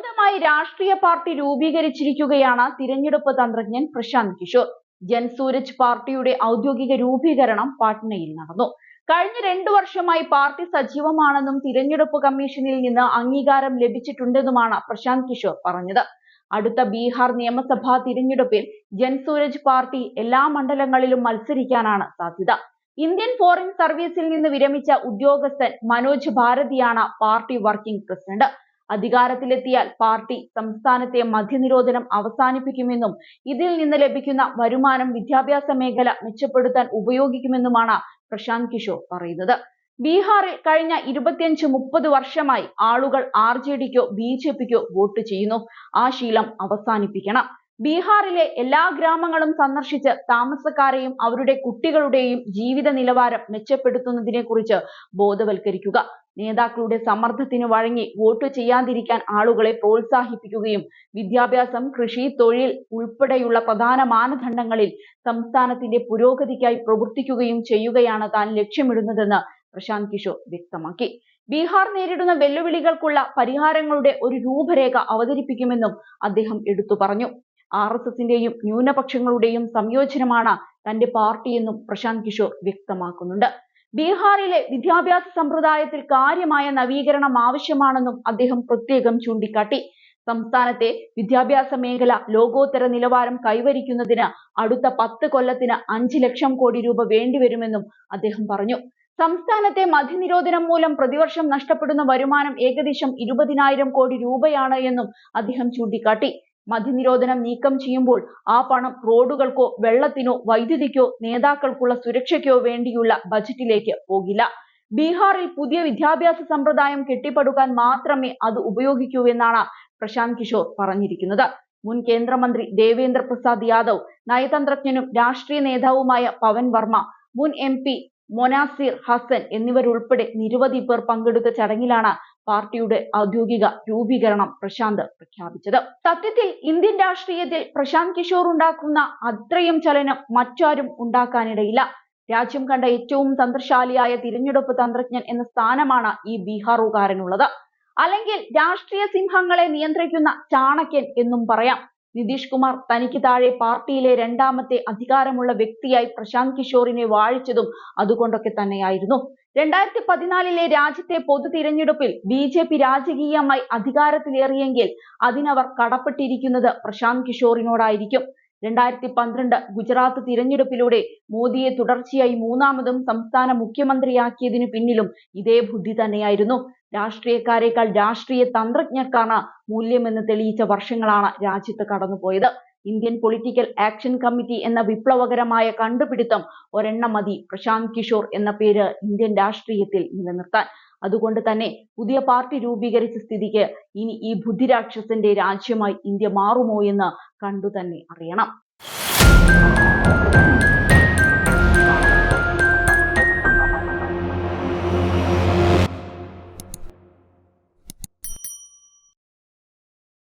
സ്വന്തമായി രാഷ്ട്രീയ പാർട്ടി രൂപീകരിച്ചിരിക്കുകയാണ് തിരഞ്ഞെടുപ്പ് തന്ത്രജ്ഞൻ പ്രശാന്ത് കിഷോർ. ജൻസൂരജ് പാർട്ടിയുടെ ഔദ്യോഗിക രൂപീകരണം പാട്നയിൽ നടന്നു. കഴിഞ്ഞ 2 വർഷമായി പാർട്ടി സജീവമാണെന്നും തിരഞ്ഞെടുപ്പ് കമ്മീഷനിൽ നിന്ന് അംഗീകാരം ലഭിച്ചിട്ടുണ്ടെന്നുമാണ് പ്രശാന്ത് കിഷോർ പറഞ്ഞത്. അടുത്ത ബീഹാർ നിയമസഭാ തിരഞ്ഞെടുപ്പിൽ ജൻസൂരജ് പാർട്ടി എല്ലാ മണ്ഡലങ്ങളിലും മത്സരിക്കാനാണ് സാധ്യത. ഇന്ത്യൻ ഫോറിൻ സർവീസിൽ നിന്ന് വിരമിച്ച ഉദ്യോഗസ്ഥൻ മനോജ് ഭാരതിയാണ് പാർട്ടി വർക്കിംഗ് പ്രസിഡന്റ്. അധികാരത്തിലെത്തിയാൽ പാർട്ടി സംസ്ഥാനത്തെ മദ്യനിരോധനം അവസാനിപ്പിക്കുമെന്നും ഇതിൽ നിന്ന് ലഭിക്കുന്ന വരുമാനം വിദ്യാഭ്യാസ മേഖല മെച്ചപ്പെടുത്താൻ ഉപയോഗിക്കുമെന്നുമാണ് പ്രശാന്ത് കിഷോർ പറയുന്നത്. ബീഹാറിൽ കഴിഞ്ഞ 25-30 വർഷമായി ആളുകൾ RJDക്കോ BJPക്കോ വോട്ട് ചെയ്യുന്നു. ആ ശീലം അവസാനിപ്പിക്കണം. ബീഹാറിലെ എല്ലാ ഗ്രാമങ്ങളും സന്ദർശിച്ച് താമസക്കാരെയും അവരുടെ കുട്ടികളുടെയും ജീവിത നിലവാരം മെച്ചപ്പെടുത്തുന്നതിനെ കുറിച്ച് ബോധവൽക്കരിക്കുക. നേതാക്കളുടെ സമ്മർദ്ദത്തിന് വഴങ്ങി വോട്ട് ചെയ്യാതിരിക്കാൻ ആളുകളെ പ്രോത്സാഹിപ്പിക്കുകയും വിദ്യാഭ്യാസം, കൃഷി, തൊഴിൽ ഉൾപ്പെടെയുള്ള പ്രധാന മാനദണ്ഡങ്ങളിൽ സംസ്ഥാനത്തിന്റെ പുരോഗതിക്കായി പ്രവർത്തിക്കുകയും ചെയ്യുകയാണ് താൻ ലക്ഷ്യമിടുന്നതെന്ന് പ്രശാന്ത് കിഷോർ വ്യക്തമാക്കി. ബീഹാർ നേരിടുന്ന വെല്ലുവിളികൾക്കുള്ള പരിഹാരങ്ങളുടെ ഒരു രൂപരേഖ അവതരിപ്പിക്കുമെന്നും അദ്ദേഹം എടുത്തു പറഞ്ഞു. RSSന്റെയും ന്യൂനപക്ഷങ്ങളുടെയും സംയോജനമാണ് തന്റെ പാർട്ടിയെന്നും പ്രശാന്ത് കിഷോർ വ്യക്തമാക്കുന്നുണ്ട്. ബീഹാറിലെ വിദ്യാഭ്യാസ സമ്പ്രദായത്തിൽ കാര്യമായ നവീകരണം ആവശ്യമാണെന്നും അദ്ദേഹം പ്രത്യേകം ചൂണ്ടിക്കാട്ടി. സംസ്ഥാനത്തെ വിദ്യാഭ്യാസ മേഖല ലോകോത്തര നിലവാരം കൈവരിക്കുന്നതിന് അടുത്ത 10 കൊല്ലത്തിന് 5 ലക്ഷം കോടി രൂപ വേണ്ടിവരുമെന്നും അദ്ദേഹം പറഞ്ഞു. സംസ്ഥാനത്തെ മദ്യനിരോധനം മൂലം പ്രതിവർഷം നഷ്ടപ്പെടുന്ന വരുമാനം ഏകദേശം 20,000 കോടി രൂപയാണ് എന്നും അദ്ദേഹം ചൂണ്ടിക്കാട്ടി. മദ്യനിരോധനം നീക്കം ചെയ്യുമ്പോൾ ആ പണം റോഡുകൾക്കോ വെള്ളത്തിനോ വൈദ്യുതിക്കോ നേതാക്കൾക്കുള്ള സുരക്ഷയ്ക്കോ വേണ്ടിയുള്ള ബജറ്റിലേക്ക് പോകില്ല. ബീഹാറിൽ പുതിയ വിദ്യാഭ്യാസ സമ്പ്രദായം കെട്ടിപ്പടുക്കാൻ മാത്രമേ അത് ഉപയോഗിക്കൂ എന്നാണ് പ്രശാന്ത് കിഷോർ പറഞ്ഞിരിക്കുന്നത്. മുൻ കേന്ദ്രമന്ത്രി ദേവേന്ദ്ര പ്രസാദ് യാദവ്, നയതന്ത്രജ്ഞനും രാഷ്ട്രീയ നേതാവുമായ പവൻ വർമ്മ, മുൻ MP മൊനാസിർ ഹസൻ എന്നിവരുൾപ്പെടെ നിരവധി പേർ പങ്കെടുത്ത ചടങ്ങിലാണ് പാർട്ടിയുടെ ഔദ്യോഗിക രൂപീകരണം പ്രശാന്ത് പ്രഖ്യാപിച്ചത്. സത്യത്തിൽ ഇന്ത്യൻ രാഷ്ട്രീയത്തിൽ പ്രശാന്ത് കിഷോർ ഉണ്ടാക്കുന്ന അത്രയും ചലനം മറ്റാരും ഉണ്ടാക്കാനിടയില്ല. രാജ്യം കണ്ട ഏറ്റവും തന്ത്രശാലിയായ തിരഞ്ഞെടുപ്പ് തന്ത്രജ്ഞൻ എന്ന സ്ഥാനമാണ് ഈ ബീഹാറുകാരനുള്ളത്. അല്ലെങ്കിൽ രാഷ്ട്രീയ സിംഹങ്ങളെ നിയന്ത്രിക്കുന്ന ചാണക്യൻ എന്നും പറയാം. നിതീഷ് കുമാർ തനിക്ക് താഴെ പാർട്ടിയിലെ 2ാമത്തെ അധികാരമുള്ള വ്യക്തിയായി പ്രശാന്ത് കിഷോറിനെ വാഴിച്ചതും അതുകൊണ്ടൊക്കെ തന്നെയായിരുന്നു. 2014 രാജ്യത്തെ പൊതു തിരഞ്ഞെടുപ്പിൽ BJP രാജകീയമായി അധികാരത്തിലേറിയെങ്കിൽ അതിനവർ കടപ്പെട്ടിരിക്കുന്നത് പ്രശാന്ത് കിഷോറിനോടായിരിക്കും. 2012 ഗുജറാത്ത് തിരഞ്ഞെടുപ്പിലൂടെ മോദിയെ തുടർച്ചയായി 3ാമതും സംസ്ഥാന മുഖ്യമന്ത്രിയാക്കിയതിനു പിന്നിലും ഇതേ ബുദ്ധി തന്നെയായിരുന്നു. രാഷ്ട്രീയക്കാരേക്കാൾ രാഷ്ട്രീയ തന്ത്രജ്ഞർക്കാണ് മൂല്യമെന്ന് തെളിയിച്ച വർഷങ്ങളാണ് രാജ്യത്ത് കടന്നുപോയത്. ഇന്ത്യൻ പൊളിറ്റിക്കൽ ആക്ഷൻ കമ്മിറ്റി എന്ന വിപ്ലവകരമായ കണ്ടുപിടുത്തം ഒരെണ്ണം മതി പ്രശാന്ത് കിഷോർ എന്ന പേര് ഇന്ത്യൻ രാഷ്ട്രീയത്തിൽ നിലനിർത്താൻ. അതുകൊണ്ട് തന്നെ പുതിയ പാർട്ടി രൂപീകരിച്ച സ്ഥിതിക്ക് ഇനി ഈ ബുദ്ധിരാക്ഷസന്റെ രാജ്യമായി ഇന്ത്യ മാറുമോ എന്ന് കണ്ടു തന്നെ അറിയണം.